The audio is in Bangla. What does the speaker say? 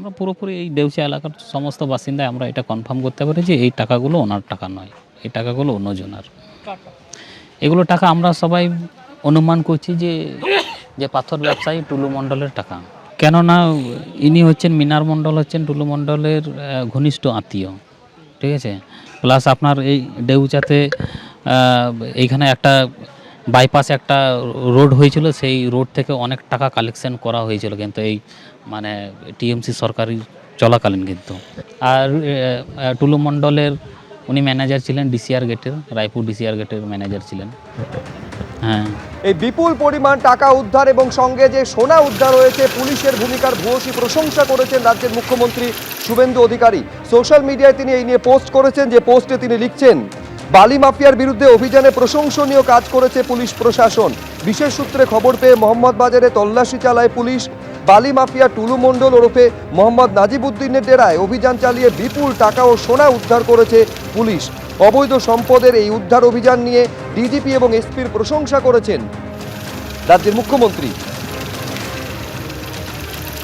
আমরা পুরোপুরি এই দেউচিয়া এলাকার সমস্ত বাসিন্দায় আমরা এটা কনফার্ম করতে পারি যে এই টাকাগুলো ওনার টাকা নয়, এই টাকাগুলো অন্যজনার। এগুলো টাকা আমরা সবাই অনুমান করছি যে পাথর ব্যবসায়ী টুলু মণ্ডলের টাকা। কেননা ইনি হচ্ছেন মিনার মণ্ডল, হচ্ছেন টুলু মণ্ডলের ঘনিষ্ঠ আত্মীয়, ঠিক আছে। প্লাস আপনার এই দেউচাতে এইখানে একটা বাইপাস একটা রোড হয়েছিল, সেই রোড থেকে অনেক টাকা কালেকশন করা হয়েছিল কিন্তু এই মানে টিএমসি সরকারি চলাকালীন কিন্তু। আর টুলু মণ্ডলের উনি ম্যানেজার ছিলেন ডিসিআর গেটের, রায়পুর ডিসিআর গেটের ম্যানেজার ছিলেন। হ্যাঁ, এই বিপুল পরিমাণ টাকা উদ্ধার এবং সঙ্গে যে সোনা উদ্ধার হয়েছে, পুলিশের ভূমিকার ভূয়সী প্রশংসা করেছেন রাজ্যের মুখ্যমন্ত্রী শুভেন্দু অধিকারী। সোশ্যাল মিডিয়ায় তিনি এই নিয়ে পোস্ট করেছেন, যে পোস্টে তিনি লিখছেন, বালি মাফিয়ার বিরুদ্ধে অভিযানে প্রশংসনীয় কাজ করেছে পুলিশ প্রশাসন। বিশেষ সূত্রে খবর পেয়ে মোহাম্মদ বাজারে তল্লাশি চালায় পুলিশ। বালি মাফিয়া টুলু মণ্ডল ওরফে মোহাম্মদ নাজিবুদ্দিনের ডেরায় অভিযান চালিয়ে বিপুল টাকা ও সোনা উদ্ধার করেছে পুলিশ। অবৈধ সম্পদের এই উদ্ধার অভিযান নিয়ে ডিজিপি এবং এসপির প্রশংসা করেছেন রাজ্যের মুখ্যমন্ত্রী।